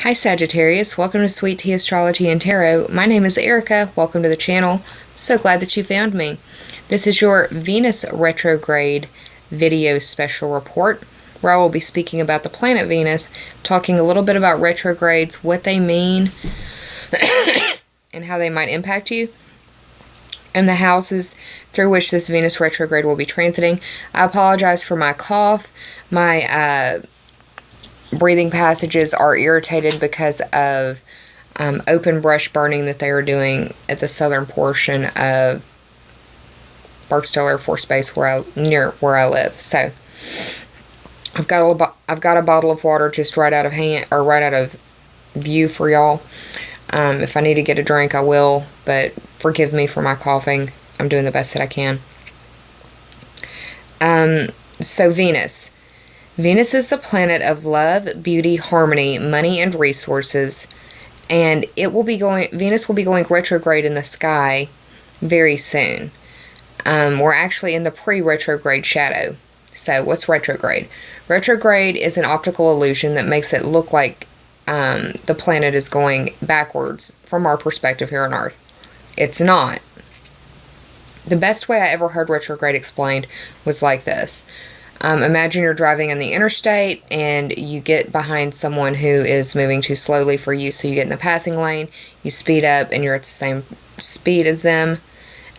Hi Sagittarius, welcome to Sweet Tea Astrology and Tarot. My name is Erica, welcome to the channel. So glad that you found me. This is your Venus retrograde video special report, where I will be speaking about the planet Venus, talking a little bit about retrogrades, what they mean, and how they might impact you, and the houses through which this Venus retrograde will be transiting. I apologize for my cough. My breathing passages are irritated because of open brush burning that they are doing at the southern portion of Barksdale Air Force Base, near where I live. So I've got a bottle of water just right out of view for y'all. If I need to get a drink, I will, but forgive me for my coughing. I'm doing the best that I can. So Venus is the planet of love, beauty, harmony, money, and resources, and Venus will be going retrograde in the sky very soon. We're actually in the pre-retrograde shadow. So what's retrograde? Retrograde is an optical illusion that makes it look like the planet is going backwards from our perspective here on Earth. It's not. The best way I ever heard retrograde explained was like this. Imagine you're driving on the interstate and you get behind someone who is moving too slowly for you, so you get in the passing lane, you speed up and you're at the same speed as them,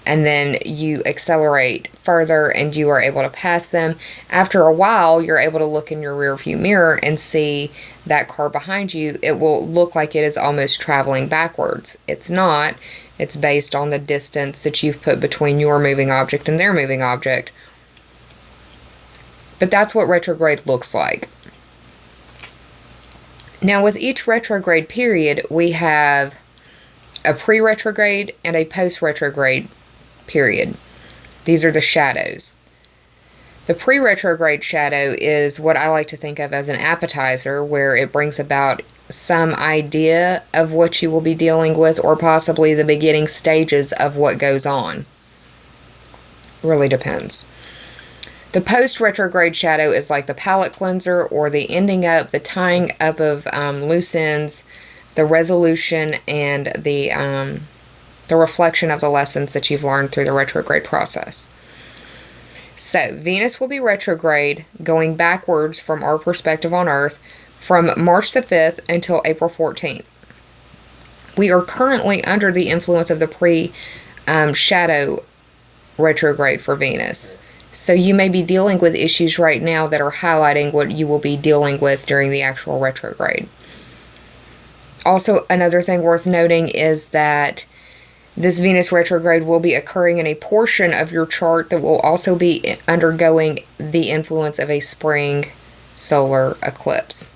and then you accelerate further and you are able to pass them. After a while, you're able to look in your rear view mirror and see that car behind you. It will look like it is almost traveling backwards. It's not. It's based on the distance that you've put between your moving object and their moving object. But that's what retrograde looks like. Now, with each retrograde period, we have a pre-retrograde and a post-retrograde period. These are the shadows. The pre-retrograde shadow is what I like to think of as an appetizer, where it brings about some idea of what you will be dealing with, or possibly the beginning stages of what goes on. Really depends. The post-retrograde shadow is like the palate cleanser, or the tying up of loose ends, the resolution, and the reflection of the lessons that you've learned through the retrograde process. So, Venus will be retrograde, going backwards from our perspective on Earth, from March the 5th until April 14th. We are currently under the influence of the pre-shadow retrograde for Venus. So you may be dealing with issues right now that are highlighting what you will be dealing with during the actual retrograde. Also, another thing worth noting is that this Venus retrograde will be occurring in a portion of your chart that will also be undergoing the influence of a spring solar eclipse.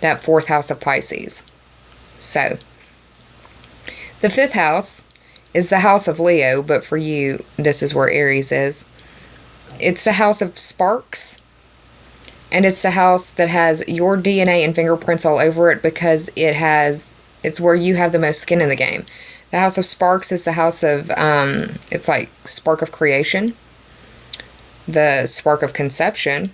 That fourth house of Pisces. So, the fifth house is the house of Leo, but for you, this is where Aries is. It's the house of sparks, and it's the house that has your DNA and fingerprints all over it, because it's where you have the most skin in the game. The house of sparks is the house of, it's like spark of creation, the spark of conception,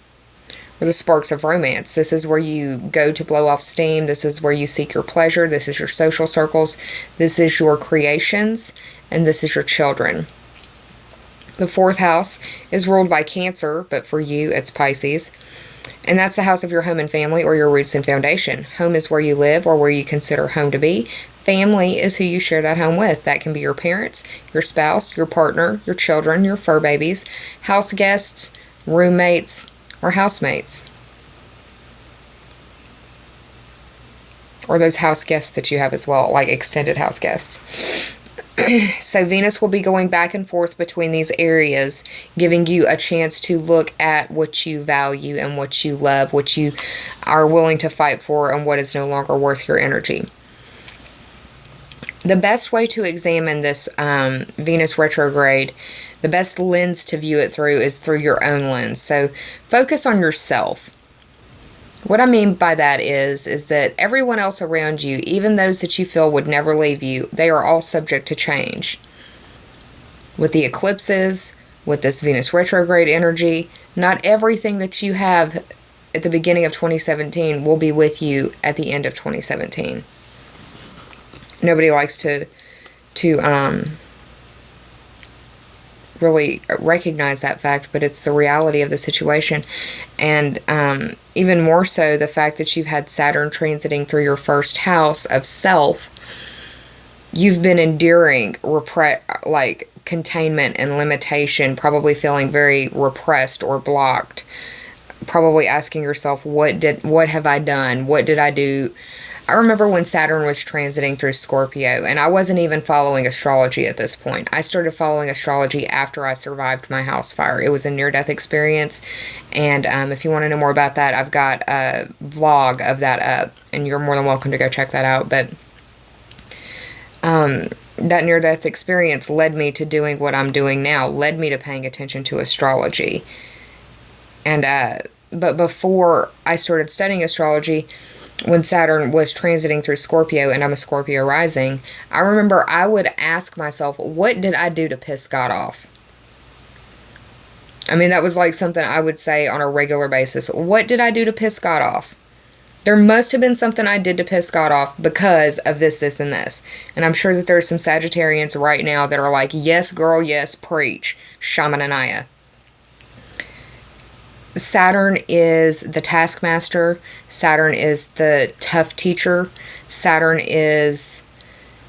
or the sparks of romance. This is where you go to blow off steam. This is where you seek your pleasure. This is your social circles. This is your creations, and this is your children. The fourth house is ruled by Cancer, but for you, it's Pisces. And that's the house of your home and family, or your roots and foundation. Home is where you live, or where you consider home to be. Family is who you share that home with. That can be your parents, your spouse, your partner, your children, your fur babies, house guests, roommates, or housemates. Or those house guests that you have as well, like extended house guests. So Venus will be going back and forth between these areas, giving you a chance to look at what you value and what you love, what you are willing to fight for, and what is no longer worth your energy. The best way to examine this Venus retrograde, the best lens to view it through, is through your own lens. So focus on yourself. What I mean by that is that everyone else around you, even those that you feel would never leave you, they are all subject to change. With the eclipses, with this Venus retrograde energy, not everything that you have at the beginning of 2017 will be with you at the end of 2017. Nobody likes to really recognize that fact, but it's the reality of the situation. And even more so, the fact that you've had Saturn transiting through your first house of self, you've been enduring containment and limitation, probably feeling very repressed or blocked, probably asking yourself, what have I done? What did I do? I remember when Saturn was transiting through Scorpio, and I wasn't even following astrology at this point. I started following astrology after I survived my house fire. It was a near-death experience, and if you want to know more about that, I've got a vlog of that up, and you're more than welcome to go check that out. But that near-death experience led me to doing what I'm doing now, led me to paying attention to astrology. And but before I started studying astrology, when Saturn was transiting through Scorpio, and I'm a Scorpio rising, I remember I would ask myself, what did I do to piss God off? I mean, that was like something I would say on a regular basis. What did I do to piss God off? There must have been something I did to piss God off because of this, this, and this. And I'm sure that there's some Sagittarians right now that are like, yes, girl, yes, preach, Shamananaya. Saturn is the taskmaster. Saturn is the tough teacher. Saturn is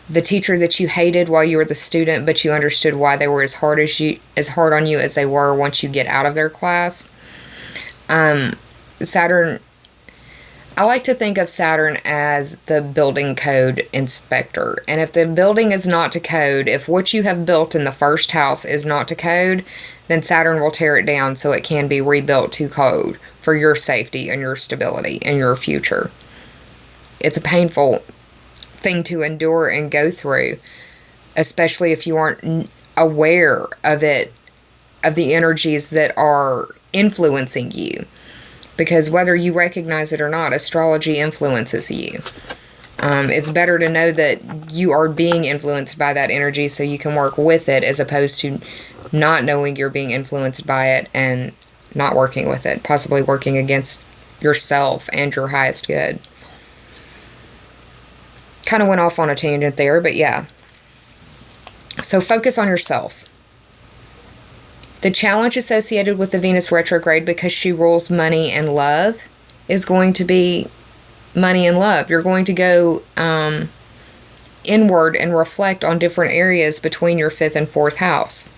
the teacher that you hated while you were the student, but you understood why they were as hard on you as they were once you get out of their class. Saturn, I like to think of Saturn as the building code inspector. And if the building is not to code, if what you have built in the first house is not to code, then Saturn will tear it down so it can be rebuilt to code for your safety and your stability and your future. It's a painful thing to endure and go through, especially if you aren't aware of it, of the energies that are influencing you. Because whether you recognize it or not, astrology influences you. It's better to know that you are being influenced by that energy so you can work with it, as opposed to not knowing you're being influenced by it and not working with it, possibly working against yourself and your highest good. Kind of went off on a tangent there, but yeah. So focus on yourself. The challenge associated with the Venus retrograde, because she rules money and love, is going to be money and love. You're going to go inward and reflect on different areas between your 5th and 4th house.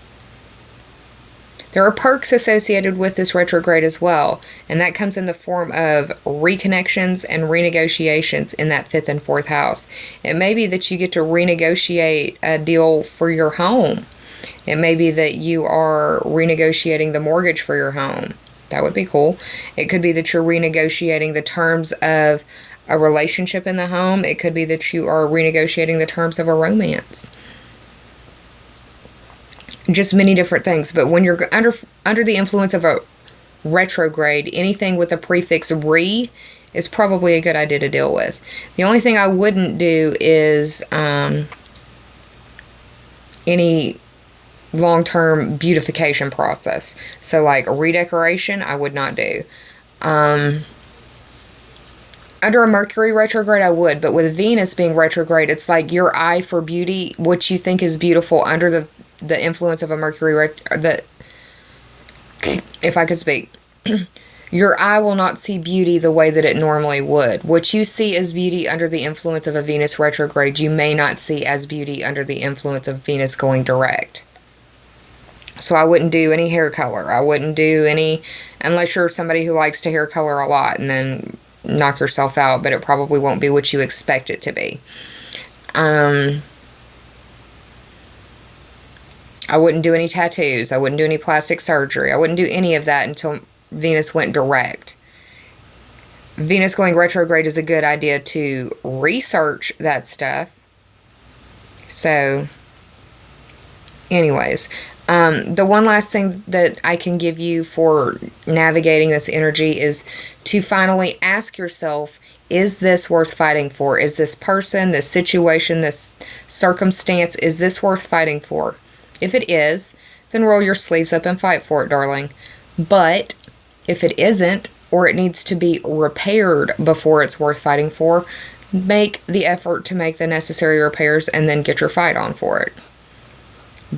There are perks associated with this retrograde as well, and that comes in the form of reconnections and renegotiations in that 5th and 4th house. It may be that you get to renegotiate a deal for your home. It may be that you are renegotiating the mortgage for your home. That would be cool. It could be that you're renegotiating the terms of a relationship in the home. It could be that you are renegotiating the terms of a romance. Just many different things. But when you're under the influence of a retrograde, anything with the prefix re is probably a good idea to deal with. The only thing I wouldn't do is any long-term beautification process. So like redecoration, I would not do. Under a Mercury retrograde, I would, but with Venus being retrograde, it's like your eye for beauty, what you think is beautiful under the influence of a Mercury if I could speak, your eye will not see beauty the way that it normally would. What you see as beauty under the influence of a Venus retrograde, you may not see as beauty under the influence of Venus going direct. So I wouldn't do any hair color. I wouldn't do any, unless you're somebody who likes to hair color a lot, and then knock yourself out, but it probably won't be what you expect it to be. I wouldn't do any tattoos. I wouldn't do any plastic surgery. I wouldn't do any of that until Venus went direct. Venus going retrograde is a good idea to research that stuff. So, anyways, the one last thing that I can give you for navigating this energy is to finally ask yourself, is this worth fighting for? Is this person, this situation, this circumstance, is this worth fighting for? If it is, then roll your sleeves up and fight for it, darling. But if it isn't, or it needs to be repaired before it's worth fighting for, make the effort to make the necessary repairs and then get your fight on for it.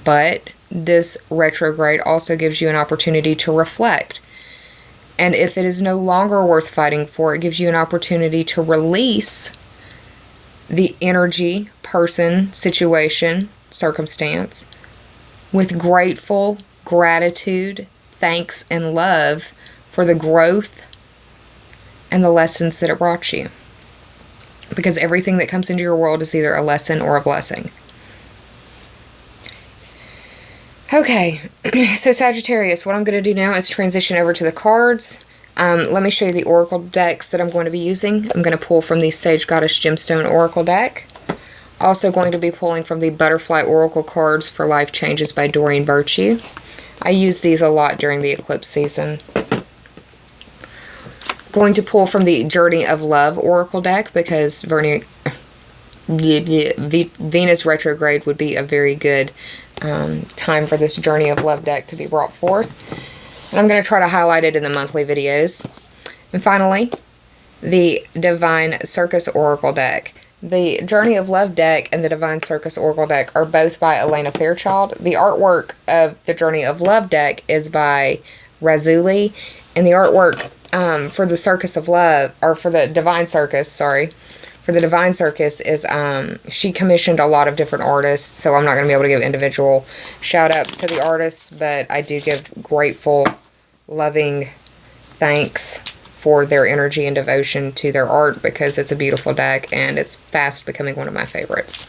But this retrograde also gives you an opportunity to reflect. And if it is no longer worth fighting for, it gives you an opportunity to release the energy, person, situation, circumstance with grateful gratitude, thanks, and love for the growth and the lessons that it brought you. Because everything that comes into your world is either a lesson or a blessing. Okay, so Sagittarius, what I'm going to do now is transition over to the cards. Let me show you the oracle decks that I'm going to be using. I'm going to pull from the Sage Goddess Gemstone Oracle deck. Also going to be pulling from the Butterfly Oracle cards for Life Changes by Doreen Virtue. I use these a lot during the eclipse season. Going to pull from the Journey of Love Oracle deck because Venus retrograde would be a very good time for this Journey of Love deck to be brought forth. And I'm going to try to highlight it in the monthly videos. And finally, the Divine Circus Oracle deck. The Journey of Love deck and the Divine Circus Oracle deck are both by Elena Fairchild. The artwork of the Journey of Love deck is by Razuli, and the artwork for the Circus of Love, or for the Divine Circus, sorry, for the Divine Circus is, she commissioned a lot of different artists, so I'm not going to be able to give individual shout-outs to the artists, but I do give grateful, loving thanks for their energy and devotion to their art, because it's a beautiful deck, and it's fast becoming one of my favorites.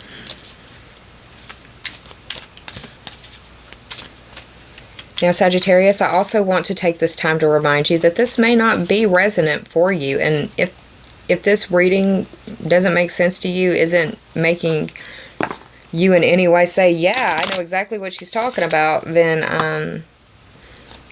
Now, Sagittarius, I also want to take this time to remind you that this may not be resonant for you, and if this reading doesn't make sense to you, isn't making you in any way say, yeah, I know exactly what she's talking about, then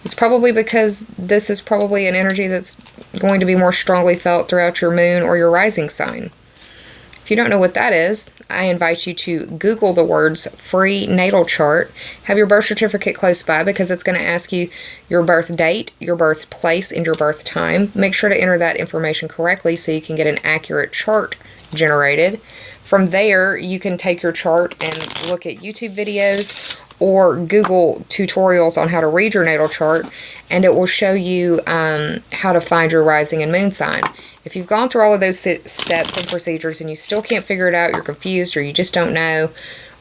it's probably because this is probably an energy that's going to be more strongly felt throughout your moon or your rising sign. If you don't know what that is, I invite you to Google the words free natal chart. Have your birth certificate close by, because it's going to ask you your birth date, your birthplace, and your birth time. Make sure to enter that information correctly so you can get an accurate chart generated. From there, you can take your chart and look at YouTube videos or Google tutorials on how to read your natal chart, and it will show you how to find your rising and moon sign. If you've gone through all of those steps and procedures and you still can't figure it out, you're confused, or you just don't know,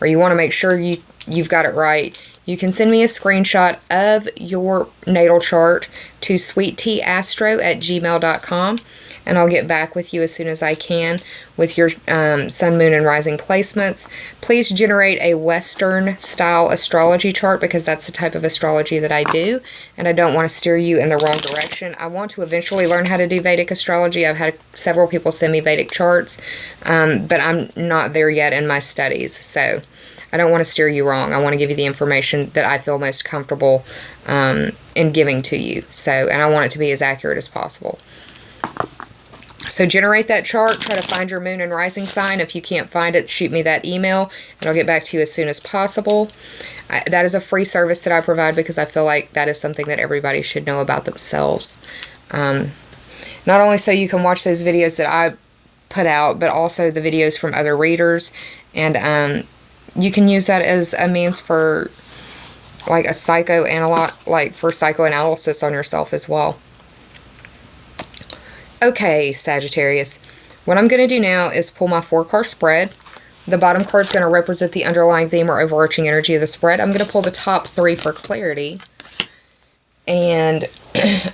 or you want to make sure you've got it right, you can send me a screenshot of your natal chart to sweetteaastro@gmail.com, and I'll get back with you as soon as I can with your sun, moon, and rising placements. Please generate a Western style astrology chart, because that's the type of astrology that I do, and I don't want to steer you in the wrong direction. I want to eventually learn how to do Vedic astrology. I've had several people send me Vedic charts, but I'm not there yet in my studies, so I don't want to steer you wrong. I want to give you the information that I feel most comfortable in giving to you, and I want it to be as accurate as possible. So generate that chart, try to find your moon and rising sign. If you can't find it, shoot me that email, and I'll get back to you as soon as possible. That is a free service that I provide, because I feel like that is something that everybody should know about themselves. Not only so you can watch those videos that I put out, but also the videos from other readers, and you can use that as a means for like a psychoanalysis on yourself as well. Okay, Sagittarius, what I'm going to do now is pull my 4-card spread. The bottom card is going to represent the underlying theme or overarching energy of the spread. I'm going to pull the top 3 for clarity. And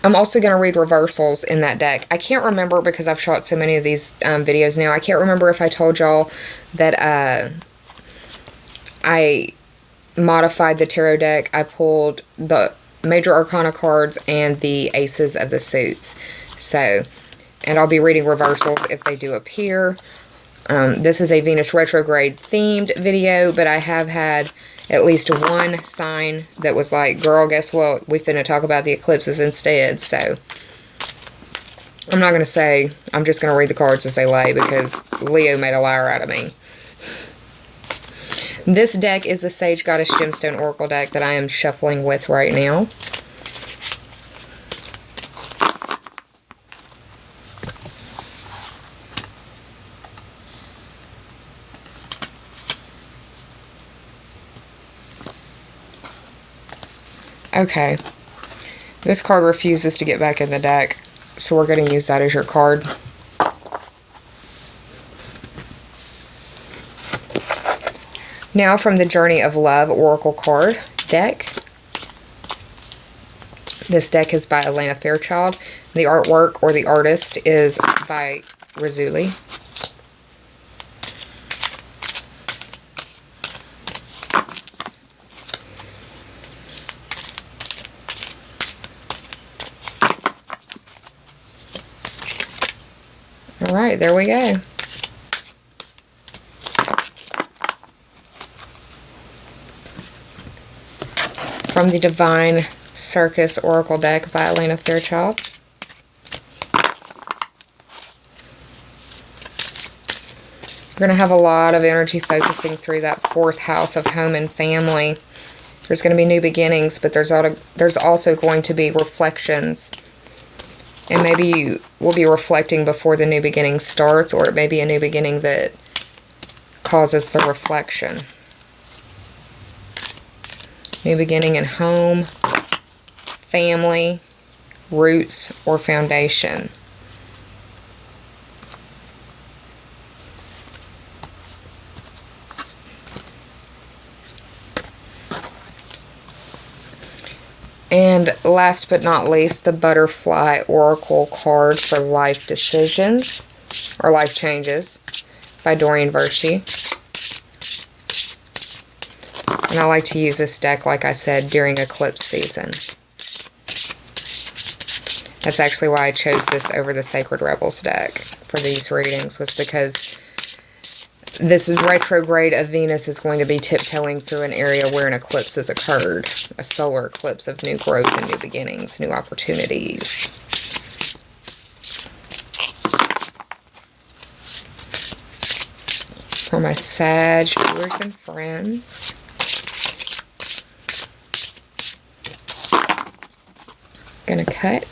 I'm also going to read reversals in that deck. I can't remember, because I've shot so many of these videos now, I can't remember if I told y'all that I modified the tarot deck. I pulled the major arcana cards and the aces of the suits. And I'll be reading reversals if they do appear. This is a Venus retrograde themed video, but I have had at least one sign that was like, girl, guess what? We finna talk about the eclipses instead. So I'm not going to say, I'm just going to read the cards as they lay, because Leo made a liar out of me. This deck is the Sage Goddess Gemstone Oracle deck that I am shuffling with right now. Okay. This card refuses to get back in the deck, so we're going to use that as your card. Now from the Journey of Love Oracle card deck. This deck is by Elena Fairchild. The artwork or the artist is by Rizzulli. Alright, there we go. From the Divine Circus Oracle deck by Elena Fairchild. We're going to have a lot of energy focusing through that 4th house of home and family. There's going to be new beginnings, but there's also going to be reflections. And maybe you will be reflecting before the new beginning starts, or it may be a new beginning that causes the reflection. New beginning in home, family, roots, or foundation. And last but not least, the Butterfly Oracle card for life decisions, or life changes, by Dorian Virtue. And I like to use this deck, like I said, during eclipse season. That's actually why I chose this over the Sacred Rebels deck for these readings, was because this retrograde of Venus is going to be tiptoeing through an area where an eclipse has occurred. A solar eclipse of new growth and new beginnings, new opportunities. For my Sag viewers and friends. Gonna cut.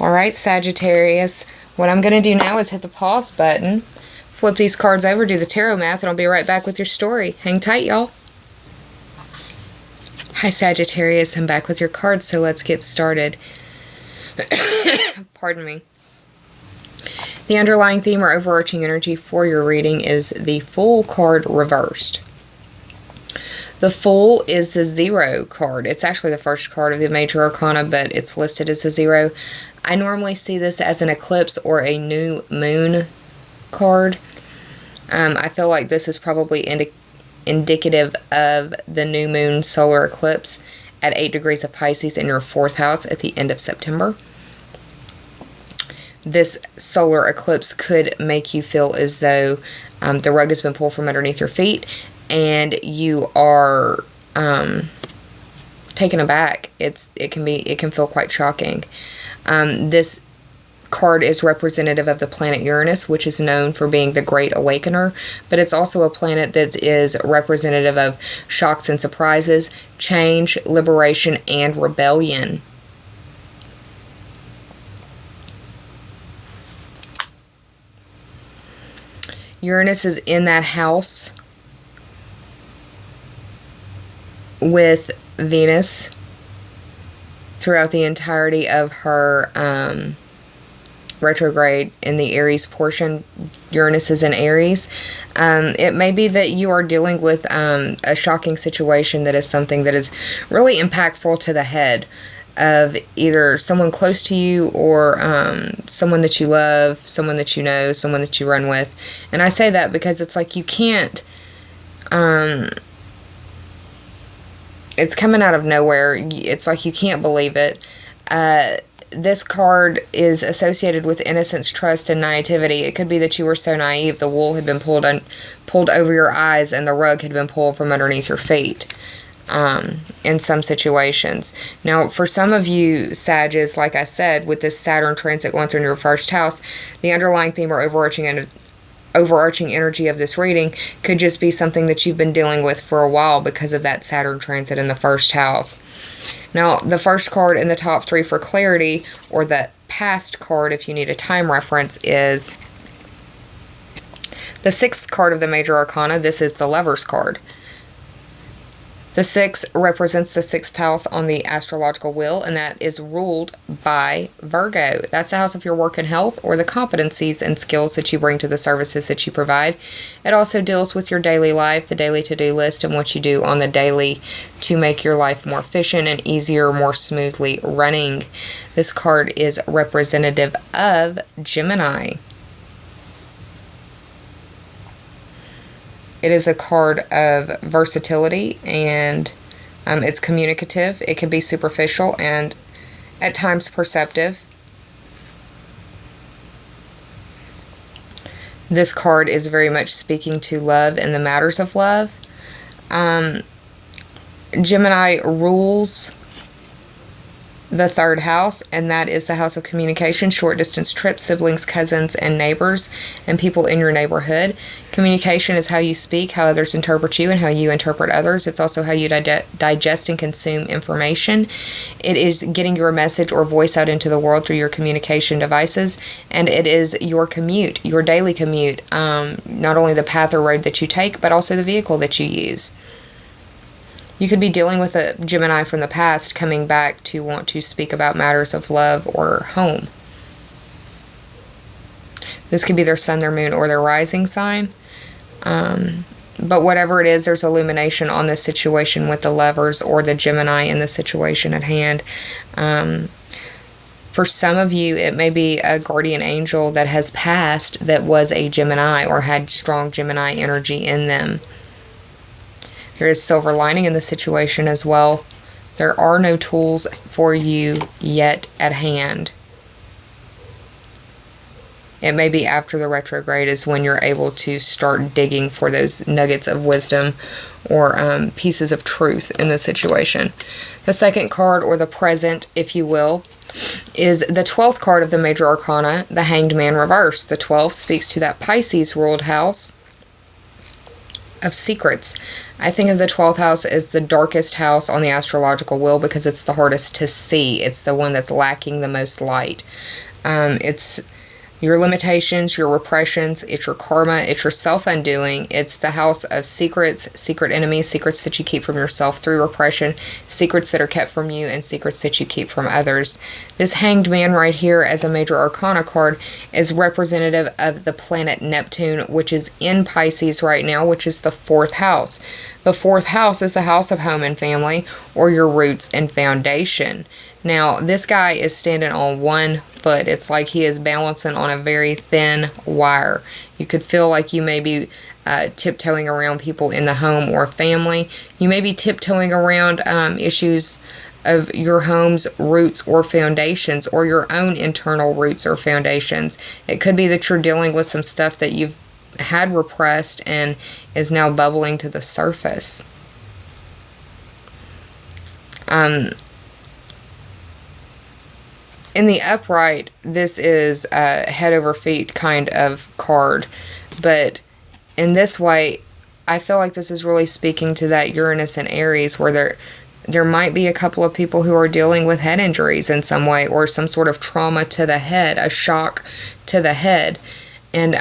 Alright, Sagittarius, what I'm going to do now is hit the pause button, flip these cards over, do the tarot math, and I'll be right back with your story. Hang tight, y'all. Hi, Sagittarius, I'm back with your cards, so let's get started. Pardon me. The underlying theme or overarching energy for your reading is the Fool card reversed. The Fool is the 0 card. It's actually the first card of the Major Arcana, but it's listed as a 0. I normally see this as an eclipse or a new moon card. I feel like this is probably indicative of the new moon solar eclipse at 8 degrees of Pisces in your 4th house at the end of September. This solar eclipse could make you feel as though the rug has been pulled from underneath your feet and you are taken aback. It can feel quite shocking. This card is representative of the planet Uranus, which is known for being the Great Awakener, but it's also a planet that is representative of shocks and surprises, change, liberation, and rebellion. Uranus is in that house with Venus throughout the entirety of her retrograde in the Aries portion. Uranus is in Aries. It may be that you are dealing with a shocking situation that is something that is really impactful to the head of either someone close to you or someone that you love, someone that you know, someone that you run with. And I say that because it's like you can't, it's coming out of nowhere. It's like you can't believe it. This card is associated with innocence, trust, and naivety. It could be that you were so naive the wool had been pulled over your eyes and the rug had been pulled from underneath your feet. In some situations. Now, for some of you Sages, like I said, with this Saturn transit going through your 1st house, the underlying theme or overarching energy of this reading could just be something that you've been dealing with for a while because of that Saturn transit in the 1st house. Now, the first card in the top 3 for clarity, or the past card if you need a time reference, is The 6th card of the Major Arcana, this is the Lover's card. The 6 represents the 6th house on the astrological wheel, and that is ruled by Virgo. That's the house of your work and health, or the competencies and skills that you bring to the services that you provide. It also deals with your daily life, the daily to-do list, and what you do on the daily to make your life more efficient and easier, more smoothly running. This card is representative of Gemini. It is a card of versatility, and it's communicative. It can be superficial and at times perceptive. This card is very much speaking to love and the matters of love. Gemini rules the 3rd house, and that is the house of communication, short distance trips, siblings, cousins, and neighbors, and people in your neighborhood. Communication is how you speak, how others interpret you, and how you interpret others. It's also how you digest and consume information. It is getting your message or voice out into the world through your communication devices, and it is your commute, your daily commute, not only the path or road that you take, but also the vehicle that you use. You could be dealing with a Gemini from the past coming back to want to speak about matters of love or home. This could be their sun, their moon, or their rising sign. But whatever it is, there's illumination on this situation with the Lovers or the Gemini in the situation at hand. For some of you, it may be a guardian angel that has passed that was a Gemini or had strong Gemini energy in them. There is silver lining in the situation as well. There are no tools for you yet at hand. It may be after the retrograde is when you're able to start digging for those nuggets of wisdom or pieces of truth in the situation. The 2nd card, or the present, if you will, is the 12th card of the Major Arcana, the Hanged Man reverse. The 12 speaks to that Pisces ruled house of secrets. I think of the 12th house as the darkest house on the astrological wheel because it's the hardest to see. It's the one that's lacking the most light. It's your limitations, your repressions, it's your karma, it's your self-undoing. It's the house of secrets, secret enemies, secrets that you keep from yourself through repression, secrets that are kept from you, and secrets that you keep from others. This Hanged Man right here as a Major Arcana card is representative of the planet Neptune, which is in Pisces right now, which is the 4th house. The 4th house is the house of home and family, or your roots and foundation. Now, this guy is standing on one foot. It's like he is balancing on a very thin wire. You could feel like you may be tiptoeing around people in the home or family. You may be tiptoeing around issues of your home's roots or foundations, or your own internal roots or foundations. It could be that you're dealing with some stuff that you've had repressed and is now bubbling to the surface. In the upright, this is a head over feet kind of card, but in this way, I feel like this is really speaking to that Uranus and Aries, where there might be a couple of people who are dealing with head injuries in some way, or some sort of trauma to the head, a shock to the head, and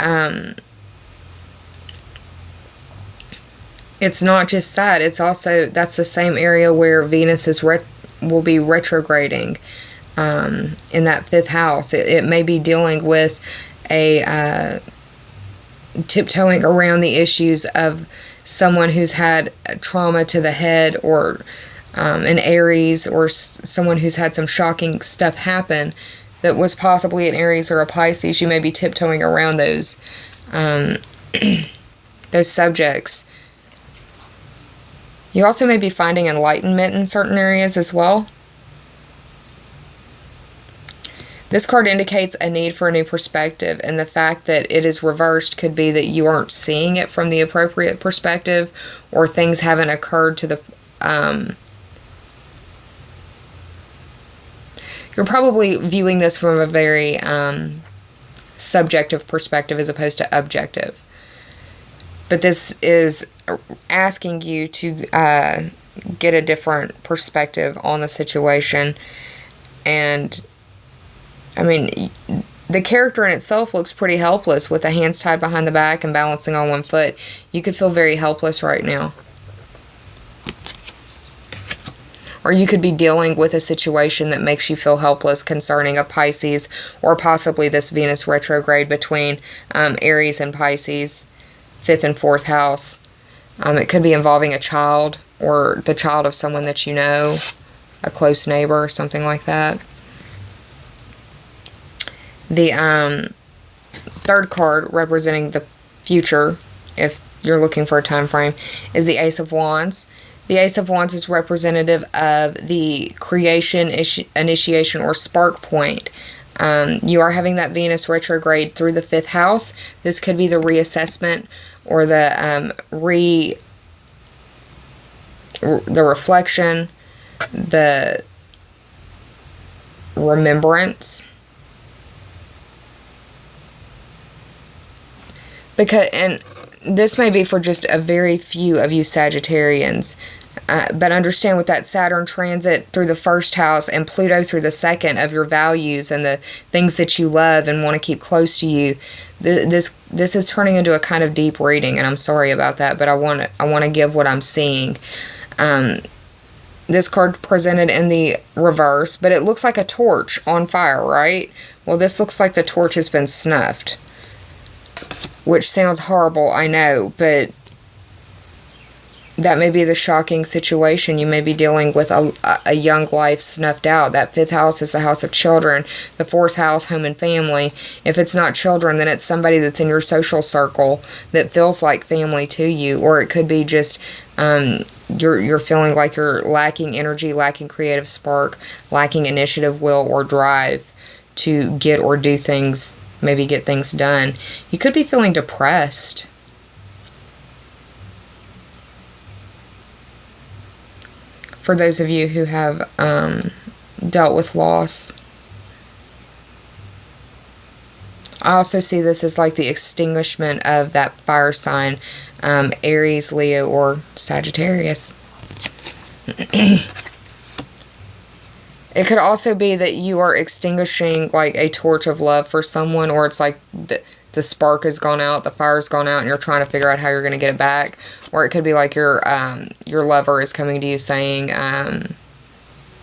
it's not just that, it's also, that's the same area where Venus will be retrograding. In that 5th house. It may be dealing with a tiptoeing around the issues of someone who's had trauma to the head, or an Aries, or someone who's had some shocking stuff happen that was possibly an Aries or a Pisces. You may be tiptoeing around those those subjects. You also may be finding enlightenment in certain areas as well. This card indicates a need for a new perspective, and the fact that it is reversed could be that you aren't seeing it from the appropriate perspective, or things haven't occurred to the... you're probably viewing this from a very subjective perspective as opposed to objective. But this is asking you to get a different perspective on the situation. And I mean, the character in itself looks pretty helpless with the hands tied behind the back and balancing on one foot. You could feel very helpless right now. Or you could be dealing with a situation that makes you feel helpless concerning a Pisces, or possibly this Venus retrograde between Aries and Pisces, 5th and 4th house. It could be involving a child, or the child of someone that you know, a close neighbor, or something like that. The third card representing the future, if you're looking for a time frame, is the Ace of Wands. The Ace of Wands is representative of the creation, initiation, or spark point. You are having that Venus retrograde through the 5th house. This could be the reassessment or the reflection, the remembrance. And this may be for just a very few of you Sagittarians, but understand with that Saturn transit through the 1st house and Pluto through the 2nd of your values and the things that you love and want to keep close to you, this is turning into a kind of deep reading, and I'm sorry about that, but I want to give what I'm seeing. This card presented in the reverse, but it looks like a torch on fire, right? Well, this looks like the torch has been snuffed. Which sounds horrible, I know, but that may be the shocking situation. You may be dealing with a young life snuffed out. That 5th house is the house of children. The 4th house, home and family. If it's not children, then it's somebody that's in your social circle that feels like family to you. Or it could be just you're feeling like you're lacking energy, lacking creative spark, lacking initiative, will, or drive to get or do things. Maybe get things done. You could be feeling depressed. For those of you who have dealt with loss. I also see this as like the extinguishment of that fire sign, Aries, Leo, or Sagittarius. It could also be that you are extinguishing like a torch of love for someone, or it's like the spark has gone out, the fire's gone out, and you're trying to figure out how you're going to get it back. Or it could be like your lover is coming to you saying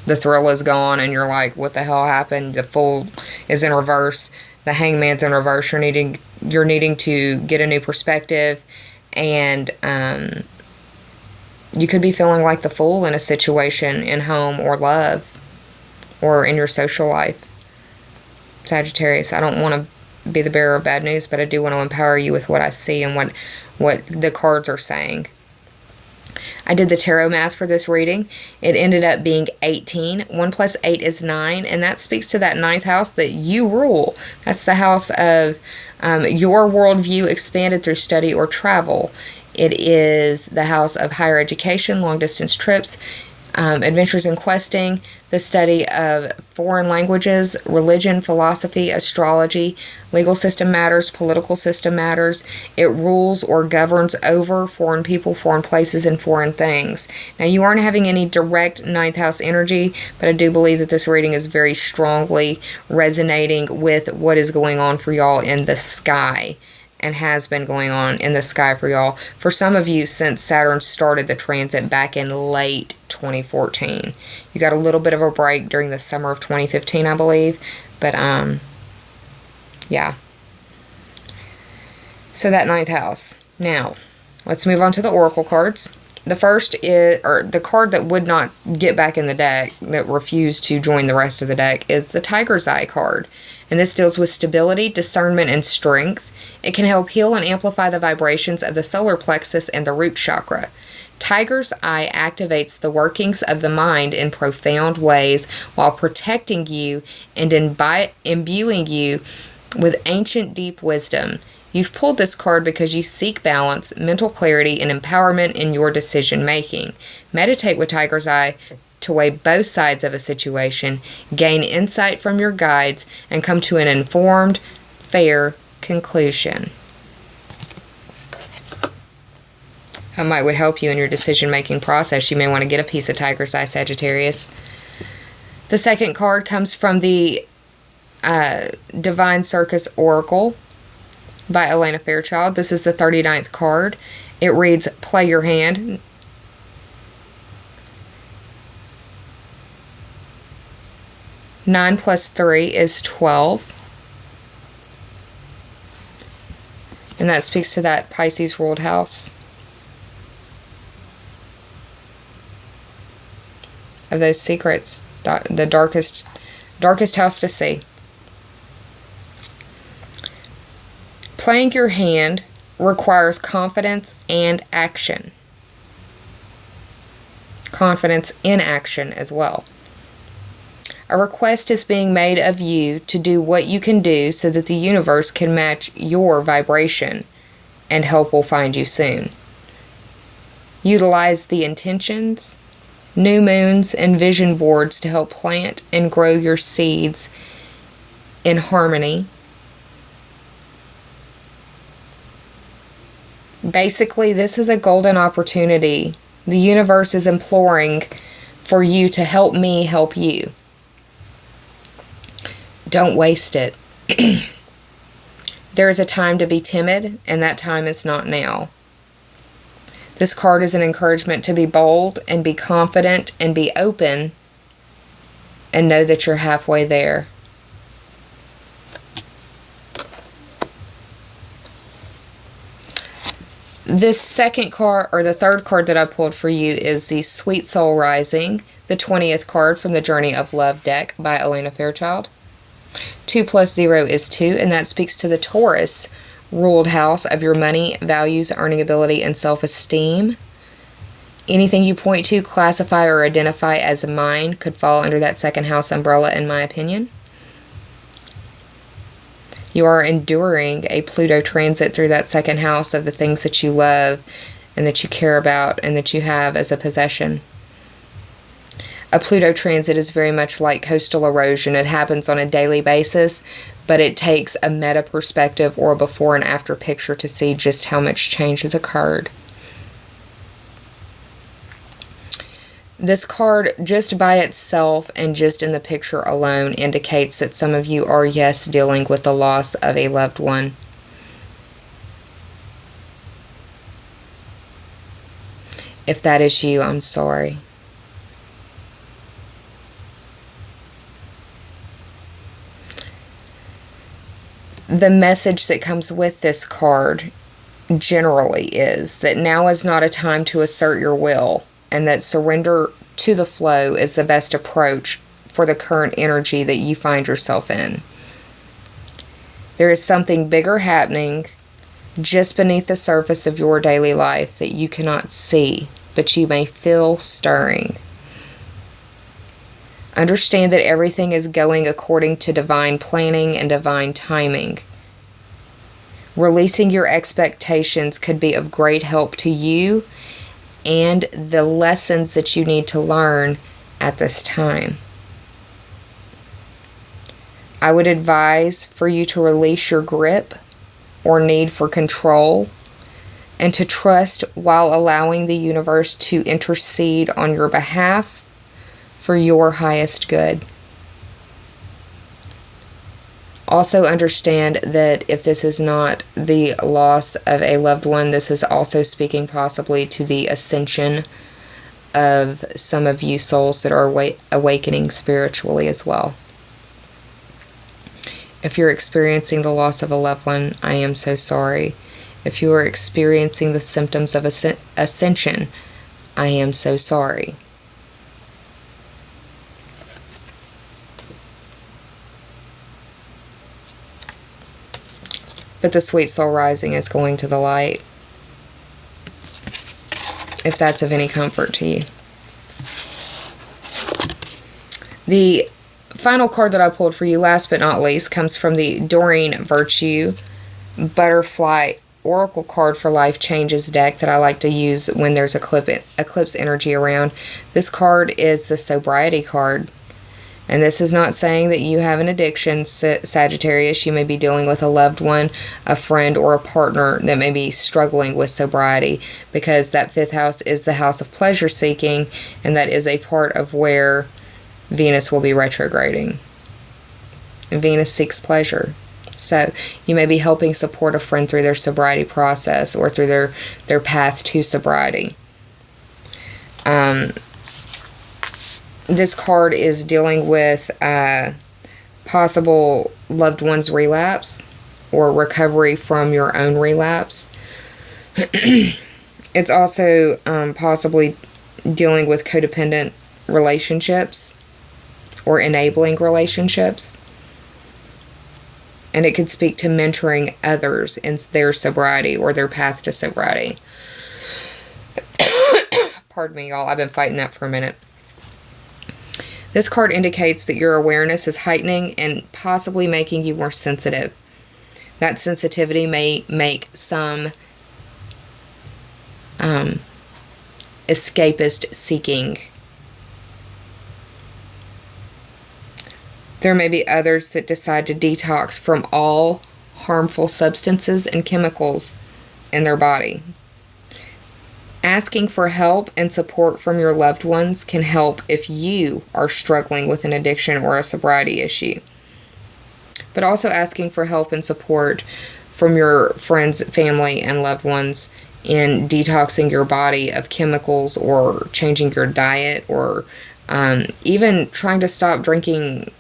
the thrill is gone, and you're like, what the hell happened? The Fool is in reverse, the Hangman's in reverse. You're needing to get a new perspective, and you could be feeling like the Fool in a situation in home or love. Or in your social life. Sagittarius, I don't want to be the bearer of bad news, but I do want to empower you with what I see and what the cards are saying. I did the tarot math for this reading. It ended up being 18. 1 plus 8 is 9, and that speaks to that 9th house that you rule. That's the house of your worldview expanded through study or travel. It is the house of higher education, long-distance trips, adventures in questing, the study of foreign languages, religion, philosophy, astrology, legal system matters, political system matters. It rules or governs over foreign people, foreign places, and foreign things. Now, you aren't having any direct 9th house energy, but I do believe that this reading is very strongly resonating with what is going on for y'all in the sky. And has been going on in the sky for y'all. For some of you, since Saturn started the transit back in late 2014. You got a little bit of a break during the summer of 2015, I believe. But, yeah. So that 9th house. Now, let's move on to the oracle cards. The first is, or the card that would not get back in the deck, that refused to join the rest of the deck, is the Tiger's Eye card. And this deals with stability, discernment, and strength. It can help heal and amplify the vibrations of the solar plexus and the root chakra. Tiger's Eye activates the workings of the mind in profound ways while protecting you and imbuing you with ancient deep wisdom. You've pulled this card because you seek balance, mental clarity, and empowerment in your decision making. Meditate with Tiger's Eye to weigh both sides of a situation, gain insight from your guides, and come to an informed, fair conclusion. That would help you in your decision-making process. You may want to get a piece of Tiger's Eye, Sagittarius. The second card comes from the Divine Circus Oracle by Elena Fairchild. This is the 39th card. It reads, play your hand. Nine plus 3 is 12. And that speaks to that Pisces ruled house. Of those secrets, the darkest house to see. Playing your hand requires confidence and action. Confidence in action as well. A request is being made of you to do what you can do so that the universe can match your vibration, and help will find you soon. Utilize the intentions, new moons, and vision boards to help plant and grow your seeds in harmony. Basically, this is a golden opportunity. The universe is imploring for you to help me help you. Don't waste it. There is a time to be timid, and that time is not now. This card is an encouragement to be bold and be confident and be open and know that you're halfway there. This second card, or the third card that I pulled for you, is the Sweet Soul Rising, the 20th card from the Journey of Love deck by Elena Fairchild. 2 plus 0 is 2, and that speaks to the Taurus ruled house of your money, values, earning ability, and self-esteem. Anything you point to, classify, or identify as mine could fall under that second house umbrella, in my opinion. You are enduring a Pluto transit through that second house of the things that you love and that you care about and that you have as a possession. A Pluto transit is very much like coastal erosion. It happens on a daily basis, but it takes a meta perspective or a before and after picture to see just how much change has occurred. This card, just by itself and just in the picture alone, indicates that some of you are, yes, dealing with the loss of a loved one. If that is you, I'm sorry. The message that comes with this card generally is that now is not a time to assert your will, and that surrender to the flow is the best approach for the current energy that you find yourself in. There is something bigger happening just beneath the surface of your daily life that you cannot see, but you may feel stirring. Understand that everything is going according to divine planning and divine timing. Releasing your expectations could be of great help to you and the lessons that you need to learn at this time. I would advise for you to release your grip or need for control and to trust while allowing the universe to intercede on your behalf for your highest good. Also understand that if this is not the loss of a loved one, this is also speaking possibly to the ascension of some of you souls that are awakening spiritually as well. If you're experiencing the loss of a loved one, I am so sorry. If you are experiencing the symptoms of ascension, I am so sorry. But the Sweet Soul Rising is going to the light, if that's of any comfort to you. The final card that I pulled for you, last but not least, comes from the Doreen Virtue Butterfly Oracle card for Life Changes deck that I like to use when there's eclipse energy around. This card is the Sobriety card. And this is not saying that you have an addiction, Sagittarius. You may be dealing with a loved one, a friend, or a partner that may be struggling with sobriety, because that 5th house is the house of pleasure seeking, and that is a part of where Venus will be retrograding. Venus seeks pleasure. So you may be helping support a friend through their sobriety process or through their path to sobriety. This card is dealing with possible loved one's relapse or recovery from your own relapse. It's also possibly dealing with codependent relationships or enabling relationships. And it could speak to mentoring others in their sobriety or their path to sobriety. Pardon me, y'all. I've been fighting that for a minute. This card indicates that your awareness is heightening and possibly making you more sensitive. That sensitivity may make some escapist seeking. There may be others that decide to detox from all harmful substances and chemicals in their body. Asking for help and support from your loved ones can help if you are struggling with an addiction or a sobriety issue. But also asking for help and support from your friends, family, and loved ones in detoxing your body of chemicals or changing your diet or even trying to stop drinking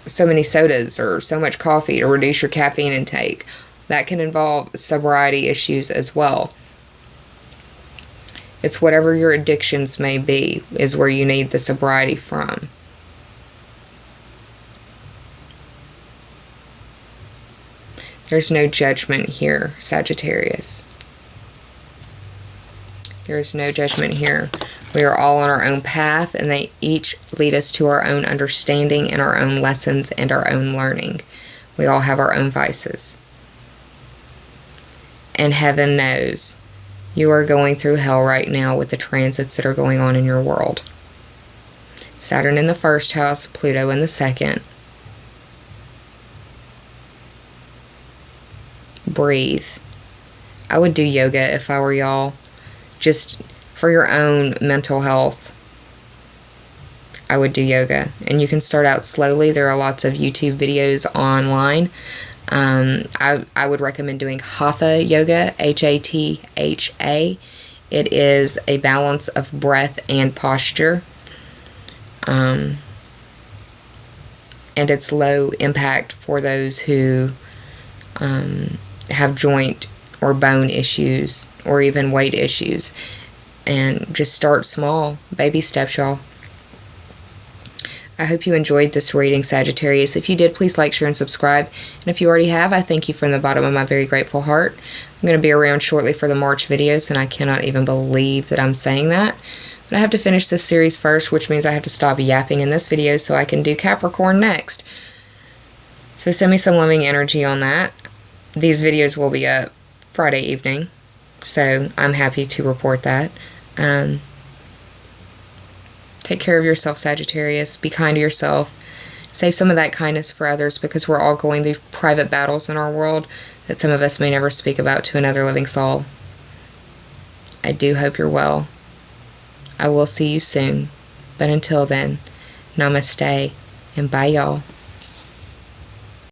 so many sodas or so much coffee to reduce your caffeine intake. That can involve sobriety issues as well. It's whatever your addictions may be is where you need the sobriety from. There's no judgment here, Sagittarius. There's no judgment here. We are all on our own path, and they each lead us to our own understanding and our own lessons and our own learning. We all have our own vices. And heaven knows you are going through hell right now with the transits that are going on in your world. Saturn in the first house, Pluto in the second. Breathe. I would do yoga if I were y'all. Just for your own mental health, I would do yoga. And you can start out slowly. There are lots of YouTube videos online. I would recommend doing Hatha yoga, H-A-T-H-A. It is a balance of breath and posture. And it's low impact for those who have joint or bone issues or even weight issues. And just start small. Baby steps, y'all. I hope you enjoyed this reading, Sagittarius. If you did, please like, share, and subscribe. And if you already have, I thank you from the bottom of my very grateful heart. I'm going to be around shortly for the March videos, and I cannot even believe that I'm saying that. But I have to finish this series first, which means I have to stop yapping in this video so I can do Capricorn next. So send me some loving energy on that. These videos will be up Friday evening, so I'm happy to report that. Take care of yourself, Sagittarius. Be kind to yourself. Save some of that kindness for others, because we're all going through private battles in our world that some of us may never speak about to another living soul. I do hope you're well. I will see you soon. But until then, namaste and bye, y'all.